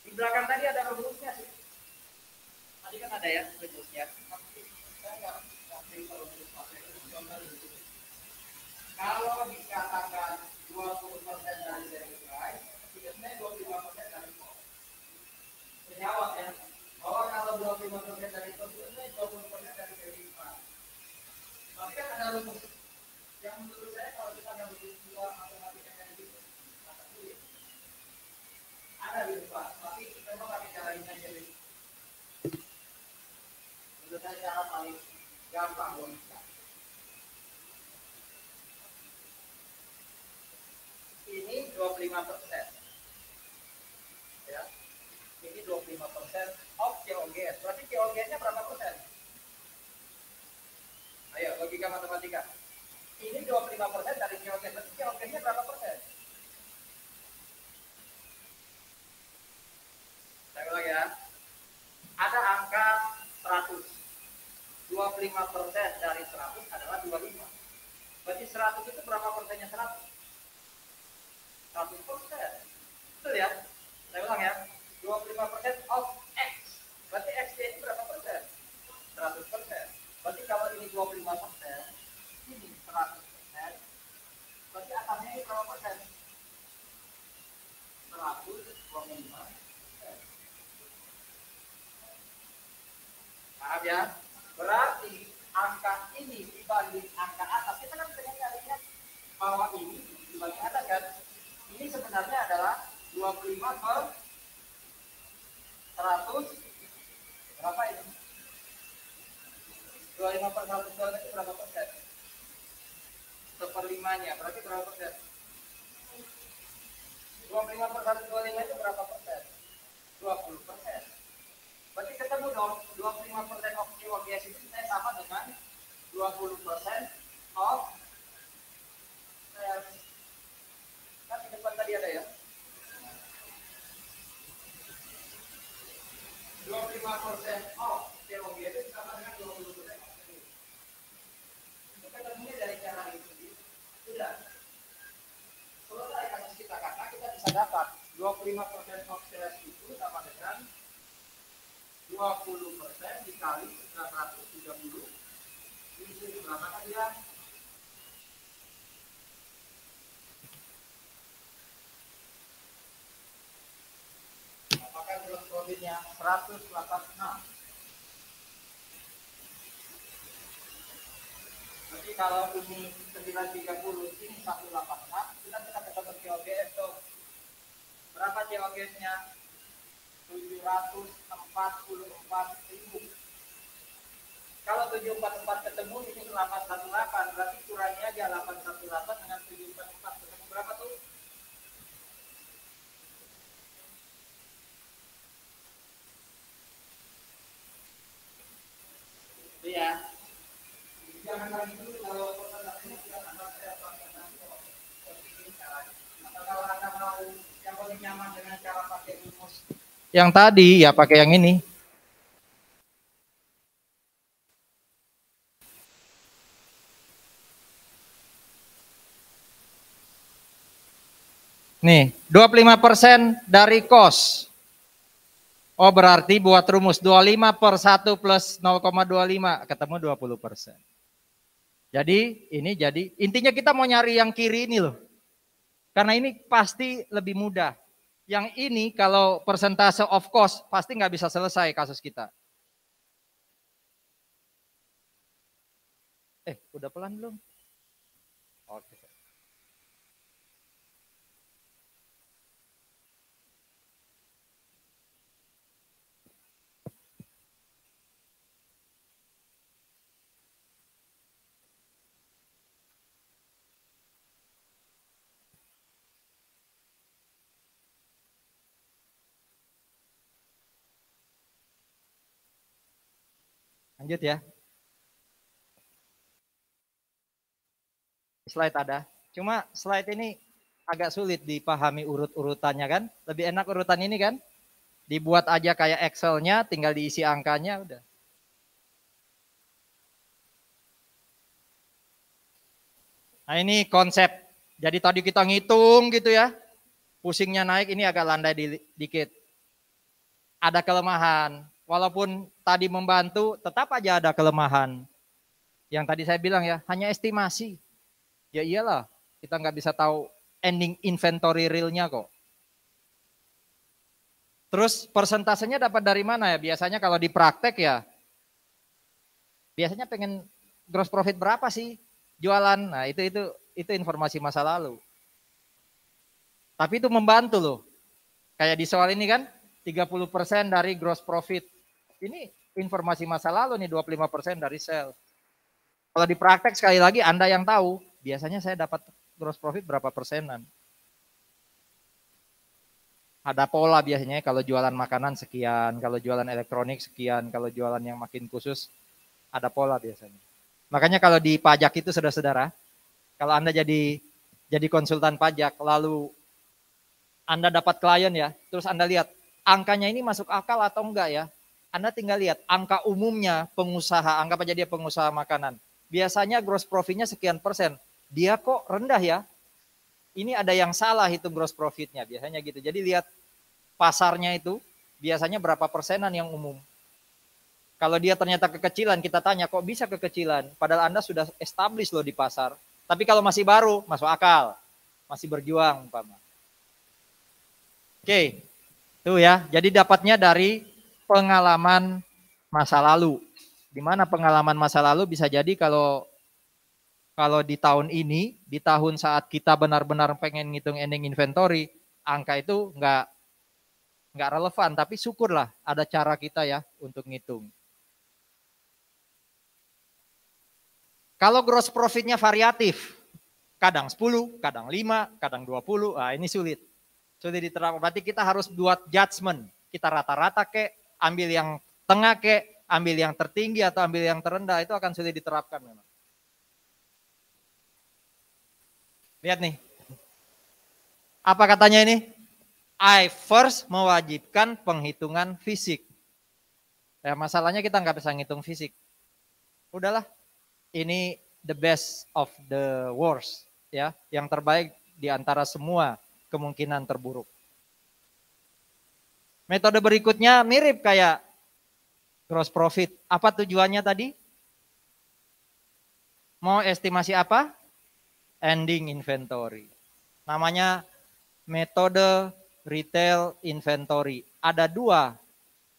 Di belakang tadi ada rumusnya sih. Tadi kan ada ya rumusnya. Kalau dikatakan 20% dari sales price, biasanya 25% dari cost. Jawab ya. Bahwa kalau 25% dari cost, biasanya 20% dari value price. Tapi kan ada rumus. Yang menurut saya kalau kita nggak begitu keluar matematika dari itu, ada di depan. Tapi memang pakai cara ini aja deh. Menurut saya cara paling gampang logika. 25%. Ya. Ini 25% of COGS. Berarti COGS-nya berapa persen? Ayo, logika matematika. Ini 25% dari COGS. Berarti COGS-nya berapa persen? Saya ulang ya. Ada angka 100. 25% dari 100 adalah 25. Berarti 100 itu berapa persennya 100? 100%. Betul ya? Saya ulang ya. 25% of X. Berarti X ini berapa persen? 100%. Berarti kalau ini 25%, ini 100%. Berarti atasnya ini berapa persen? 125%. Paham ya? Berarti angka ini dibanding angka atas, kita kan pengen lihat bahwa ini dibanding atas kan? Ini sebenarnya adalah 25 per 100. Berapa ini? 25 per 100 itu berapa persen? Seperlimanya, berarti berapa persen? 25 per 125 itu berapa persen? 20%. Berarti ketemu dong, 25% of COGS itu saya sama dengan 20% of sales. Kan di depan tadi ada ya? 25% of COGS itu sama dengan 20% of sales. Itu ketemunya dari cara ini. Sudah. Selesai kasus kita, karena kita bisa dapat 25% of sales itu sama dengan 20% dikali 930 diisi berapa kan ya? Apakah gross profitnya 186? Jadi kalau ini 930, ini 186, kita ketemu COGS tuh. Berapa COGS-nya? 744.000. Kalau 744 ketemu, ini 818, berarti kurangnya aja 818 dengan 744. Ketemu berapa tuh? Itu ya. Jangan lagi dulu kalau presentasinya tidak ada saya pakai nanti. Atau kalau Anda mau yang paling nyaman dengan cara pakai rumus yang tadi, ya pakai yang ini. Nih, 25% dari cost. Oh, berarti buat rumus 25 per 1 plus 0,25 ketemu 20%. Jadi intinya kita mau nyari yang kiri ini loh. Karena ini pasti lebih mudah. Yang ini kalau persentase of cost pasti nggak bisa selesai kasus kita. Udah pelan belum? Oke. Lanjut ya. Slide ada. Cuma slide ini agak sulit dipahami urut-urutannya kan. Lebih enak urutan ini kan. Dibuat aja kayak Excel-nya, tinggal diisi angkanya udah. Nah ini konsep. Jadi tadi kita ngitung gitu ya. Pusingnya naik, ini agak landai dikit. Ada kelemahan. Walaupun tadi membantu, tetap aja ada kelemahan. Yang tadi saya bilang ya, hanya estimasi. Ya iyalah, kita nggak bisa tahu ending inventory realnya kok. Terus persentasenya dapat dari mana ya? Biasanya kalau di praktek ya, biasanya pengen gross profit berapa sih jualan? Nah itu informasi masa lalu. Tapi itu membantu loh. Kayak di soal ini kan, 30% dari gross profit. Ini informasi masa lalu nih, 25% dari sales. Kalau di praktek sekali lagi Anda yang tahu, biasanya saya dapat gross profit berapa persenan. Ada pola biasanya kalau jualan makanan sekian, kalau jualan elektronik sekian, kalau jualan yang makin khusus ada pola biasanya. Makanya kalau di pajak itu saudara-saudara, kalau Anda jadi konsultan pajak, lalu Anda dapat klien ya, terus Anda lihat angkanya ini masuk akal atau enggak ya. Anda tinggal lihat angka umumnya pengusaha, anggap aja dia pengusaha makanan. Biasanya gross profitnya sekian persen. Dia kok rendah ya? Ini ada yang salah hitung gross profitnya, biasanya gitu. Jadi lihat pasarnya itu biasanya berapa persenan yang umum. Kalau dia ternyata kekecilan, kita tanya kok bisa kekecilan? Padahal Anda sudah establish loh di pasar. Tapi kalau masih baru, masuk akal. Masih berjuang, umpama. Oke, itu ya. Jadi dapatnya dari pengalaman masa lalu. Di mana pengalaman masa lalu bisa jadi kalau di tahun ini, di tahun saat kita benar-benar pengen ngitung ending inventory, angka itu nggak relevan, tapi syukurlah ada cara kita ya untuk ngitung. Kalau gross profitnya variatif, kadang 10, kadang 5, kadang 20, ini sulit. Sulit diterapkan. Berarti kita harus buat judgement. Kita rata-rata kek, ambil yang tengah kek, ambil yang tertinggi atau ambil yang terendah, itu akan sulit diterapkan memang. Lihat nih. Apa katanya ini? I first mewajibkan penghitungan fisik. Ya, masalahnya kita nggak bisa ngitung fisik. Udahlah, ini the best of the worst, ya, yang terbaik di antara semua kemungkinan terburuk. Metode berikutnya mirip kayak gross profit. Apa tujuannya tadi? Mau estimasi apa? Ending inventory. Namanya metode retail inventory. Ada dua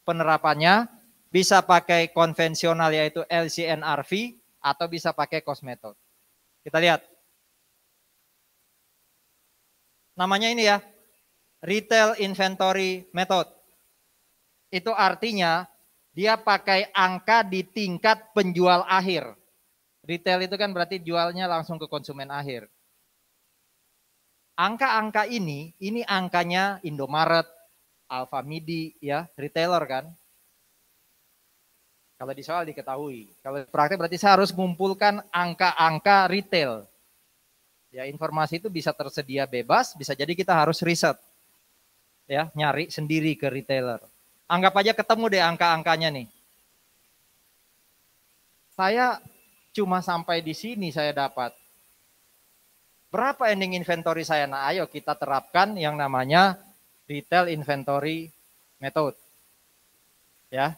penerapannya, bisa pakai konvensional yaitu LCNRV atau bisa pakai cost method. Kita lihat. Namanya ini ya, retail inventory method. Itu artinya dia pakai angka di tingkat penjual akhir. Retail itu kan berarti jualnya langsung ke konsumen akhir. Angka-angka ini angkanya Indomaret, Alfamidi, ya, retailer kan. Kalau di soal diketahui. Kalau praktek berarti saya harus mengumpulkan angka-angka retail. Ya, informasi itu bisa tersedia bebas, bisa jadi kita harus riset. Ya, nyari sendiri ke retailer. Anggap aja ketemu deh angka-angkanya nih. Saya cuma sampai di sini saya dapat. Berapa ending inventory saya? Nah, ayo kita terapkan yang namanya retail inventory method. Ya.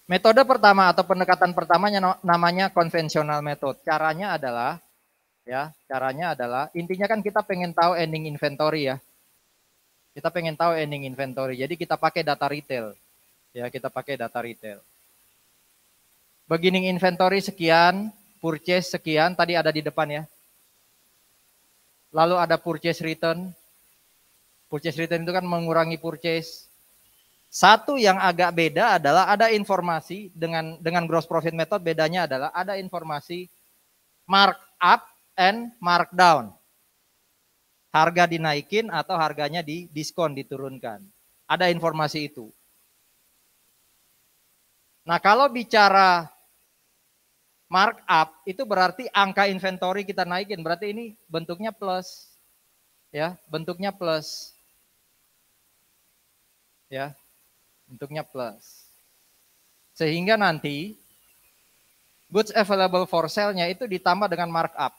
Metode pertama atau pendekatan pertamanya namanya konvensional method. Caranya adalah intinya kan kita pengen tahu ending inventory ya. Kita pengen tahu ending inventory. Jadi kita pakai data retail. Ya, kita pakai data retail. Beginning inventory sekian, purchase sekian, tadi ada di depan ya. Lalu ada purchase return. Purchase return itu kan mengurangi purchase. Satu yang agak beda adalah ada informasi dengan gross profit method, bedanya adalah ada informasi markup and markdown. Harga dinaikin atau harganya di diskon, diturunkan. Ada informasi itu. Nah, kalau bicara markup itu berarti angka inventory kita naikin, berarti ini bentuknya plus. Ya, bentuknya plus. Ya. Bentuknya plus. Sehingga nanti goods available for sale-nya itu ditambah dengan markup.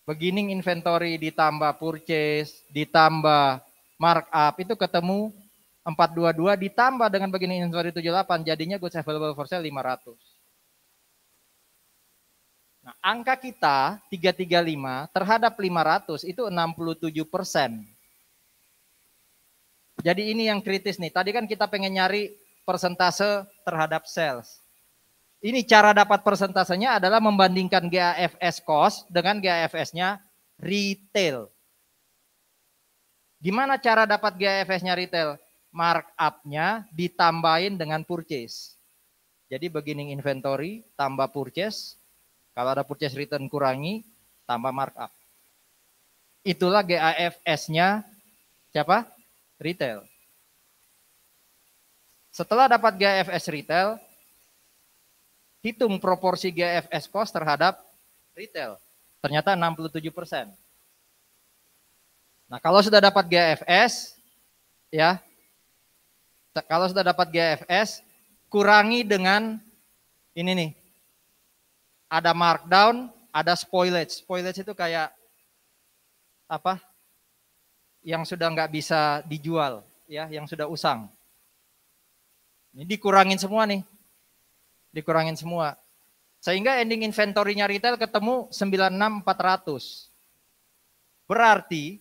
Beginning inventory ditambah purchase, ditambah markup, itu ketemu 422 ditambah dengan beginning inventory 78, jadinya goods available for sale 500. Nah, angka kita 335 terhadap 500 itu 67%. Jadi ini yang kritis nih. Tadi kan kita pengen nyari persentase terhadap sales. Ini cara dapat persentasenya adalah membandingkan GAFS cost dengan GAFS-nya retail. Gimana cara dapat GAFS-nya retail? Markup-nya ditambahin dengan purchase. Jadi beginning inventory tambah purchase. Kalau ada purchase return kurangi, tambah markup. Itulah GAFS-nya siapa? Retail. Setelah dapat GAFS retail, hitung proporsi GAFS cost terhadap retail. Ternyata 67%. Nah, kalau sudah dapat GAFS, ya, kalau sudah dapat GAFS, kurangi dengan ini nih. Ada markdown, ada spoilage. Spoilage itu kayak apa? Yang sudah nggak bisa dijual, ya, yang sudah usang. Ini dikurangin semua nih. Dikurangin semua. Sehingga ending inventory-nya retail ketemu 96.400. Berarti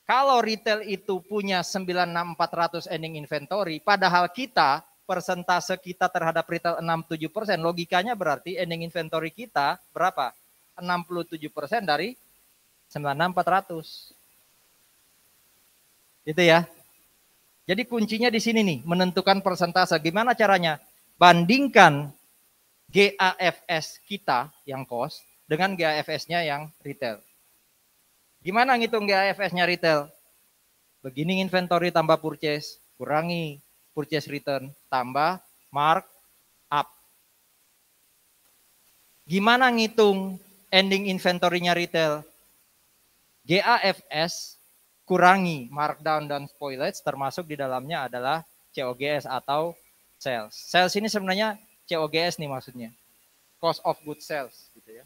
kalau retail itu punya 96.400 ending inventory, padahal kita persentase kita terhadap retail 67%, logikanya berarti ending inventory kita berapa? 67% dari 96.400. Gitu ya. Jadi kuncinya di sini nih, menentukan persentase. Gimana caranya? Bandingkan GAFS kita yang cost dengan GAFS-nya yang retail. Gimana ngitung GAFS-nya retail? Beginning inventory tambah purchase, kurangi purchase return, tambah mark up. Gimana ngitung ending inventory-nya retail? GAFS kurangi markdown dan spoilage, termasuk di dalamnya adalah COGS atau sales. Sales ini sebenarnya COGS nih maksudnya. Cost of goods sales gitu ya.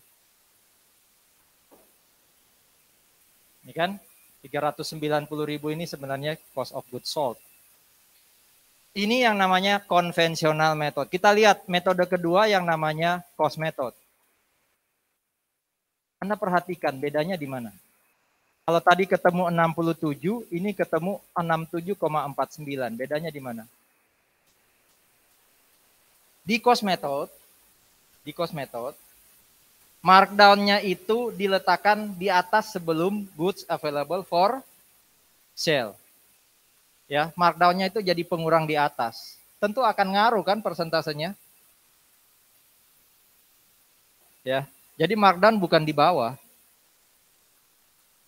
Ini kan 390.000 ini sebenarnya cost of goods sold. Ini yang namanya konvensional method. Kita lihat metode kedua yang namanya cost method. Anda perhatikan bedanya di mana? Kalau tadi ketemu 67, ini ketemu 67,49. Bedanya di mana? Di cost method, markdown-nya itu diletakkan di atas sebelum goods available for sale. Ya, markdown-nya itu jadi pengurang di atas. Tentu akan ngaruh kan persentasenya. Ya, jadi markdown bukan di bawah.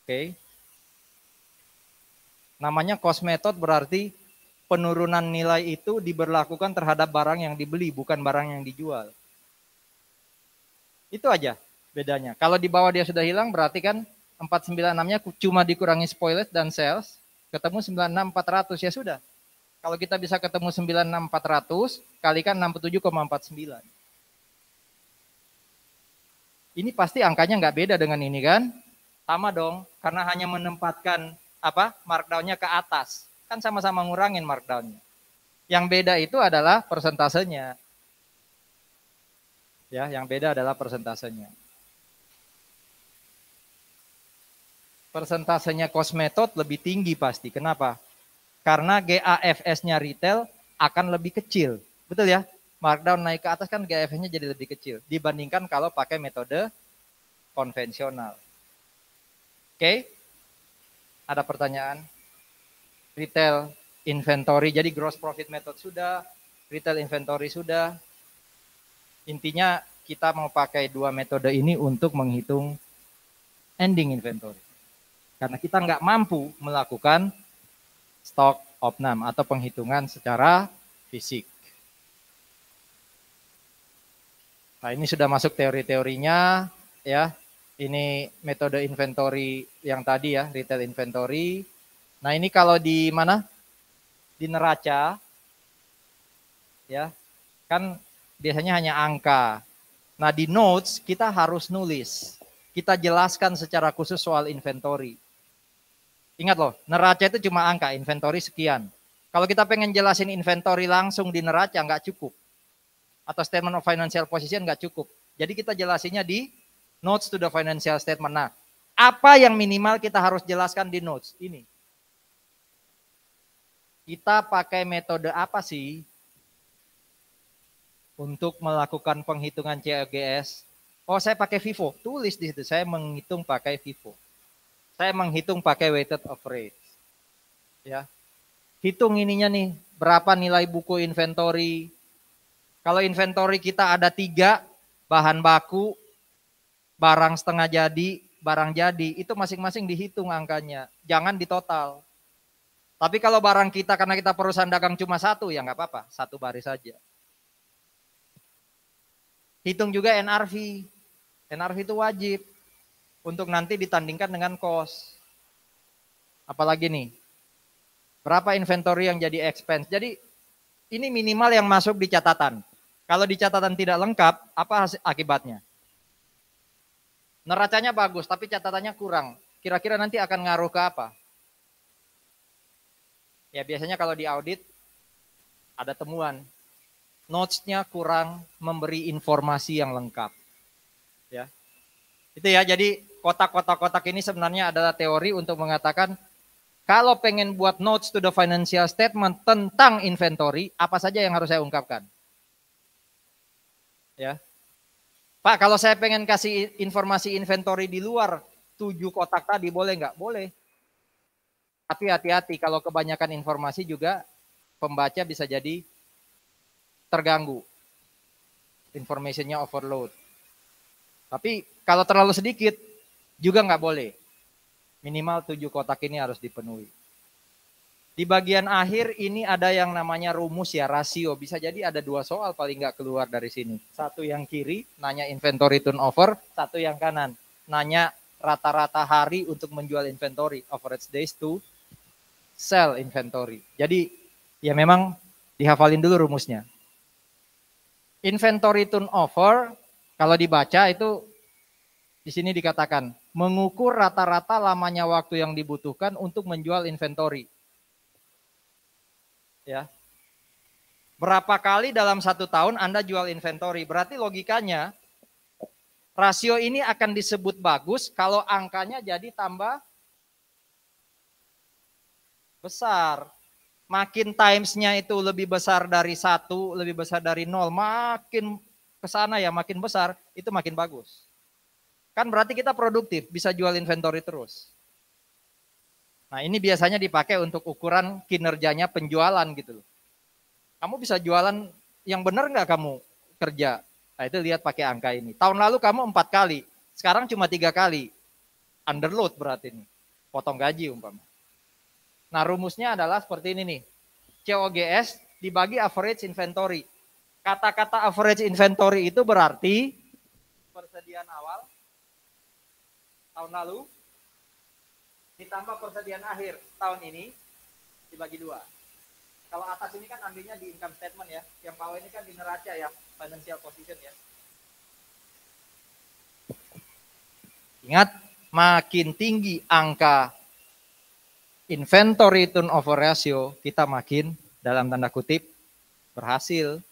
Oke. Namanya cost method berarti penurunan nilai itu diberlakukan terhadap barang yang dibeli, bukan barang yang dijual. Itu aja bedanya. Kalau di bawah dia sudah hilang berarti kan 496-nya cuma dikurangi spoilage dan sales, ketemu 96.400 ya sudah. Kalau kita bisa ketemu 96.400 kalikan 67,49. Ini pasti angkanya nggak beda dengan ini kan? Sama dong, karena hanya menempatkan markdown-nya ke atas. Kan sama-sama ngurangin markdown-nya. Yang beda itu adalah persentasenya. Ya, yang beda adalah persentasenya. Persentasenya cost method lebih tinggi pasti. Kenapa? Karena GAFS-nya retail akan lebih kecil. Betul ya? Markdown naik ke atas kan GAFS-nya jadi lebih kecil dibandingkan kalau pakai metode konvensional. Oke? Ada pertanyaan? Retail inventory, jadi gross profit method sudah, retail inventory sudah. Intinya kita mau pakai dua metode ini untuk menghitung ending inventory. Karena kita nggak mampu melakukan stock opnam atau penghitungan secara fisik. Nah, ini sudah masuk teori-teorinya ya. Ini metode inventory yang tadi ya, retail inventory. Nah, ini kalau di mana? Di neraca ya. Kan biasanya hanya angka. Nah, di notes kita harus nulis. Kita jelaskan secara khusus soal inventory. Ingat loh, neraca itu cuma angka, inventory sekian. Kalau kita pengen jelasin inventory langsung di neraca nggak cukup. Atau statement of financial position nggak cukup. Jadi kita jelasinnya di notes to the financial statement. Nah, apa yang minimal kita harus jelaskan di notes? Ini. Kita pakai metode apa sih untuk melakukan penghitungan COGS? Oh, saya pakai FIFO. Tulis di situ, saya menghitung pakai FIFO. Saya menghitung pakai weighted average. Ya. Hitung ininya nih, berapa nilai buku inventory. Kalau inventory kita ada 3, bahan baku, barang setengah jadi, barang jadi, itu masing-masing dihitung angkanya. Jangan ditotal. Tapi kalau barang kita, karena kita perusahaan dagang cuma satu, ya nggak apa-apa, satu baris saja. Hitung juga NRV. NRV itu wajib untuk nanti ditandingkan dengan cost. Apalagi nih, berapa inventory yang jadi expense. Jadi ini minimal yang masuk di catatan. Kalau di catatan tidak lengkap, apa akibatnya? Neracanya bagus, tapi catatannya kurang. Kira-kira nanti akan ngaruh ke apa? Ya biasanya kalau di audit ada temuan. Notes-nya kurang memberi informasi yang lengkap. Ya. Itu ya, jadi kotak-kotak ini sebenarnya adalah teori untuk mengatakan kalau pengen buat notes to the financial statement tentang inventory, apa saja yang harus saya ungkapkan? Ya. Pak, kalau saya pengen kasih informasi inventory di luar 7 kotak tadi, boleh nggak? Boleh. Tapi hati-hati, kalau kebanyakan informasi juga pembaca bisa jadi terganggu. Informationnya overload. Tapi kalau terlalu sedikit, juga nggak boleh. Minimal 7 kotak ini harus dipenuhi. Di bagian akhir ini ada yang namanya rumus ya, rasio. Bisa jadi ada 2 soal paling nggak keluar dari sini. Satu yang kiri, nanya inventory turnover. Satu yang kanan, nanya rata-rata hari untuk menjual inventory. Average days to sell inventory. Jadi ya memang dihafalin dulu rumusnya. Inventory turnover kalau dibaca itu di sini dikatakan mengukur rata-rata lamanya waktu yang dibutuhkan untuk menjual inventory. Ya. Berapa kali dalam 1 tahun Anda jual inventory? Berarti logikanya rasio ini akan disebut bagus kalau angkanya jadi tambah besar. Makin timesnya itu lebih besar dari 1, lebih besar dari 0, makin ke sana ya makin besar, itu makin bagus. Kan berarti kita produktif, bisa jual inventory terus. Nah ini biasanya dipakai untuk ukuran kinerjanya penjualan gitu loh. Kamu bisa jualan yang benar nggak kamu kerja? Nah itu lihat pakai angka ini. Tahun lalu kamu 4 kali, sekarang cuma 3 kali. Underload berarti ini, potong gaji umpama. Nah rumusnya adalah seperti ini nih. COGS dibagi average inventory. Kata-kata average inventory itu berarti persediaan awal tahun lalu ditambah persediaan akhir tahun ini dibagi 2. Kalau atas ini kan ambilnya di income statement ya. Yang bawah ini kan di neraca ya, financial position ya. Ingat, makin tinggi angka inventory turnover ratio, kita makin dalam tanda kutip berhasil.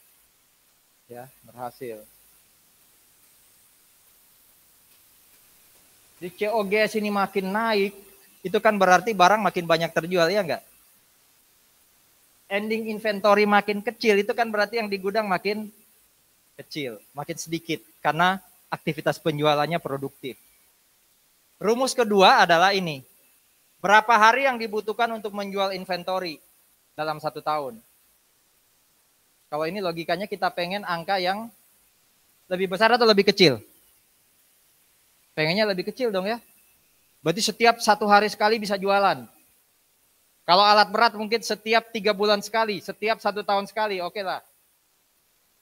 Ya, berhasil. Di COGS ini makin naik, itu kan berarti barang makin banyak terjual, ya enggak? Ending inventory makin kecil, itu kan berarti yang di gudang makin kecil, makin sedikit, karena aktivitas penjualannya produktif. Rumus kedua adalah ini. Berapa hari yang dibutuhkan untuk menjual inventory dalam 1 tahun? Kalau ini logikanya kita pengen angka yang lebih besar atau lebih kecil? Pengennya lebih kecil dong ya. Berarti setiap 1 hari sekali bisa jualan. Kalau alat berat mungkin setiap 3 bulan sekali, setiap 1 tahun sekali, oke lah.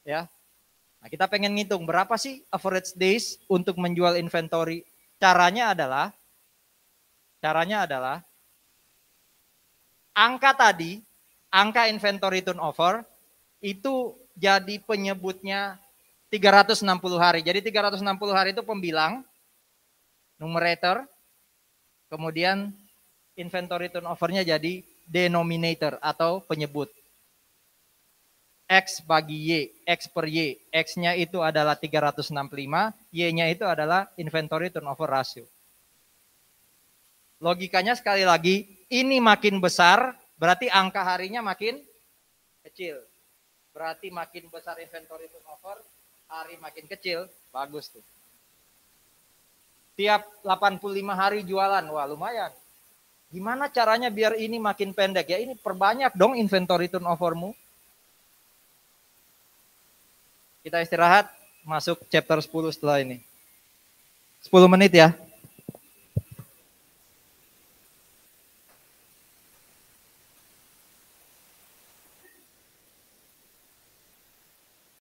Ya. Nah, kita pengen ngitung berapa sih average days untuk menjual inventory. Caranya adalah angka tadi, angka inventory turnover itu jadi penyebutnya 360 hari. Jadi 360 hari itu pembilang, numerator, kemudian inventory turnover-nya jadi denominator atau penyebut. X bagi Y, X per Y. X-nya itu adalah 365, Y-nya itu adalah inventory turnover ratio. Logikanya sekali lagi, ini makin besar, berarti angka harinya makin kecil. Berarti makin besar inventory turnover, hari makin kecil, bagus tuh. Tiap 85 hari jualan, wah lumayan. Gimana caranya biar ini makin pendek? Ya ini perbanyak dong inventory turnovermu. Kita istirahat, masuk chapter 10 setelah ini. 10 menit ya.